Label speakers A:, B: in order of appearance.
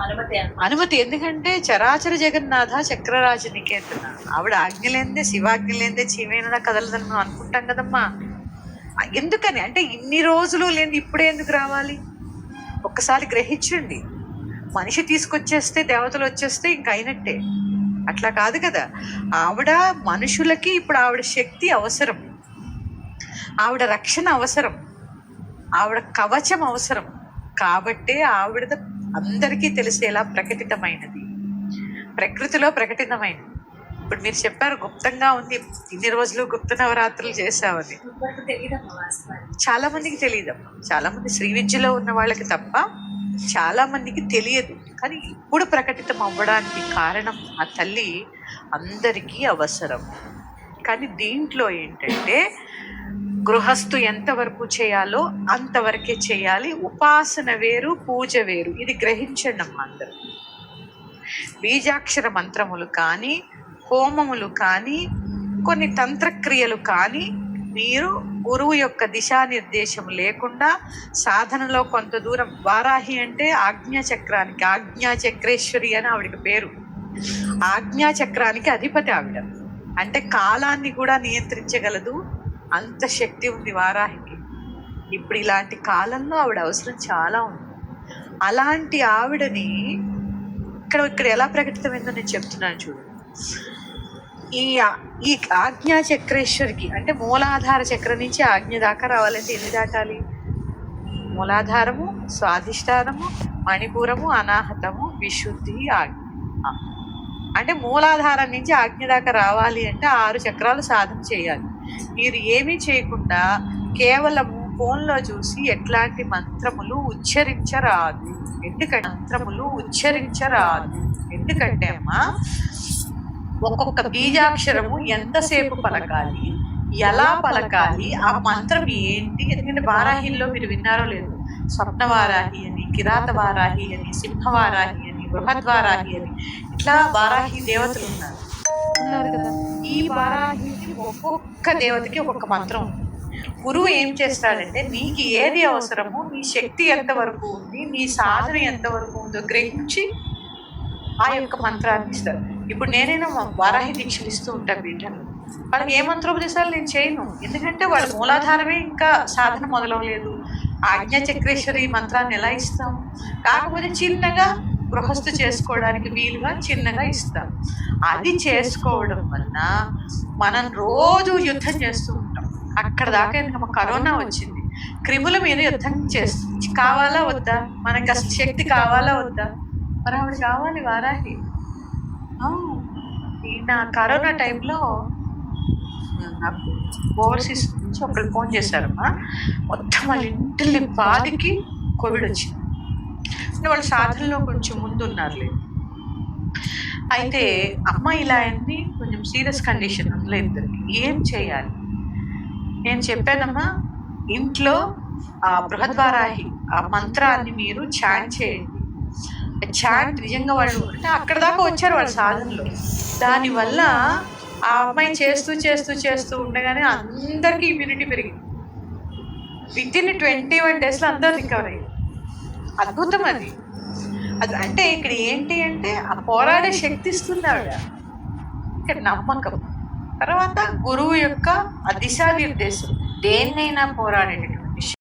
A: అనుమతి. ఎందుకంటే చరాచర జగన్నాథ చక్రరాజ నికేతన, ఆవిడ ఆజ్ఞలేందే శివాజ్ఞలేందే చీమైనా కదలదని మనం అనుకుంటాం కదమ్మా. ఎందుకని అంటే ఇన్ని రోజులు లేని ఇప్పుడే ఎందుకు రావాలి? ఒక్కసారి గ్రహించండి. మనిషి తీసుకొచ్చేస్తే దేవతలు వచ్చేస్తే ఇంక అయినట్టే. అట్లా కాదు కదా. ఆవిడ మనుషులకి ఇప్పుడు ఆవిడ శక్తి అవసరం, ఆవిడ రక్షణ అవసరం, ఆవిడ కవచం అవసరం. కాబట్టే ఆవిడ అందరికీ తెలిసేలా ప్రకటితమైనది, ప్రకృతిలో ప్రకటితమైనది. ఇప్పుడు మీరు చెప్పారు గుప్తంగా ఉంది, ఇన్ని రోజులు గుప్త నవరాత్రులు చేసావని. చాలా మందికి తెలియదమ్మా. చాలా మంది శ్రీ విద్యలో ఉన్న వాళ్ళకి తప్ప చాలా మందికి తెలియదు. కానీ ఇప్పుడు ప్రకటితం అవ్వడానికి కారణం ఆ తల్లి అందరికీ అవసరం. కానీ దీంట్లో ఏంటంటే గృహస్థు ఎంతవరకు చేయాలో అంతవరకే చేయాలి. ఉపాసన వేరు, పూజ వేరు. ఇది గ్రహించండి అమ్మా అందరూ. బీజాక్షర మంత్రములు కానీ, హోమములు కానీ, కొన్ని తంత్రక్రియలు కానీ మీరు గురువు యొక్క దిశానిర్దేశం లేకుండా సాధనలో కొంత దూరం. వారాహి అంటే ఆజ్ఞాచక్రానికి, ఆజ్ఞాచక్రేశ్వరి అని ఆవిడకి పేరు. ఆజ్ఞాచక్రానికి అధిపతి ఆవిడ. అంటే కాలాన్ని కూడా నియంత్రించగలదు, అంత శక్తి ఉంది వారాహికి. ఇప్పుడు ఇలాంటి కాలంలో ఆవిడ అవసరం చాలా ఉంది. అలాంటి ఆవిడని ఇక్కడ ఎలా ప్రకటితమైందో నేను చెప్తున్నాను చూడు. ఈ ఆజ్ఞాచక్రేశ్వరికి అంటే మూలాధార చక్రం నుంచి ఆజ్ఞ దాకా రావాలంటే ఎన్ని దాటాలి? మూలాధారము, స్వాధిష్టానము, మణిపూరము, అనాహతము, విశుద్ధి, ఆజ్ఞ. అంటే మూలాధారం నుంచి ఆజ్ఞ దాకా రావాలి అంటే 6 చక్రాలు సాధన చేయాలి. మీరు ఏమీ చేయకుండా కేవలము ఫోన్లో చూసి ఎట్లాంటి మంత్రములు ఉచ్చరించరాదు. ఎందుకంటే అమ్మా ఒక్కొక్క బీజాక్షరము ఎంతసేపు పలకాలి, ఎలా పలకాలి, ఆ మంత్రం ఏంటి. ఎందుకంటే వారాహిల్లో మీరు విన్నారో లేదు, స్వప్నవారాహి అని, కిరాత వారాహి అని, సింహవారాహి అని, బృహద్వారాహి అని, ఇట్లా వారాహి దేవతలు ఉన్నారు కదా. ఈ వారాహికి ఒక్కొక్క దేవతకి ఒక్కొక్క మంత్రం ఉంది. గురువు ఏం చేస్తాడంటే నీకు ఏది అవసరమో, నీ శక్తి ఎంతవరకు ఉంది, నీ సాధన ఎంతవరకు ఉందో గ్రహించి ఆ యొక్క మంత్రాన్ని ఇస్తారు. ఇప్పుడు నేనైనా వారాహి దీక్షలు ఇస్తూ ఉంటాను పీఠంలో. వాళ్ళకి ఏ మంత్రోపదేశాలు నేను చేయను, ఎందుకంటే వాళ్ళ మూలాధారమే ఇంకా సాధన మొదలవలేదు. ఆజ్ఞాచక్రేశ్వరి మంత్రాన్ని ఎలా ఇస్తాం? కాకపోతే చిన్నగా గృహస్థు చేసుకోవడానికి వీలుగా చిన్నగా ఇస్తాం. అది చేసుకోవడం వలన మనం రోజు యుద్ధం చేస్తూ ఉంటాం. అక్కడ దాకా ఎందుకు కరోనా వచ్చింది, క్రిముల మీద యుద్ధం కావాలా వద్దా? మనకి అసలు శక్తి కావాలా వద్దా? మరి ఆవిడ కావాలి వారాహి. నా కరోనా టైంలో నాకు ఓవర్సీస్ నుంచి ఒకళ్ళు ఫోన్ చేశారమ్మా. మొత్తం వాళ్ళ ఇంటిని బాధికి కోవిడ్ వచ్చింది. వాళ్ళు సాధనలో కొంచెం ముందు ఉన్నారులే. అయితే అమ్మ ఇలా అయింది, కొంచెం సీరియస్ కండిషన్ అందులో ఇద్దరికి. ఏం చేయాలి? నేను చెప్పానమ్మా, ఇంట్లో ఆ బృహద్వారాహి ఆ మంత్రాన్ని మీరు చాంట్ చేయండి. చాంట్ నిజంగా వాళ్ళు అంటే అక్కడ దాకా వచ్చారు వాళ్ళ సాధనలో. దానివల్ల ఆ అమ్మాయి చేస్తూ చేస్తూ చేస్తూ ఉండగానే అందరికీ ఇమ్యూనిటీ పెరిగింది. వితిన్ 21 days అందరూ రికవర్ అయ్యారు. అద్భుతం అది. అంటే ఇక్కడ ఏంటి అంటే ఆ పోరాడే శక్తి ఇస్తుంది ఆవిడ. ఇక్కడ నమ్మకం, తర్వాత గురువు యొక్క దిశానిర్దేశం. దేన్నైనా పోరాడేటటువంటి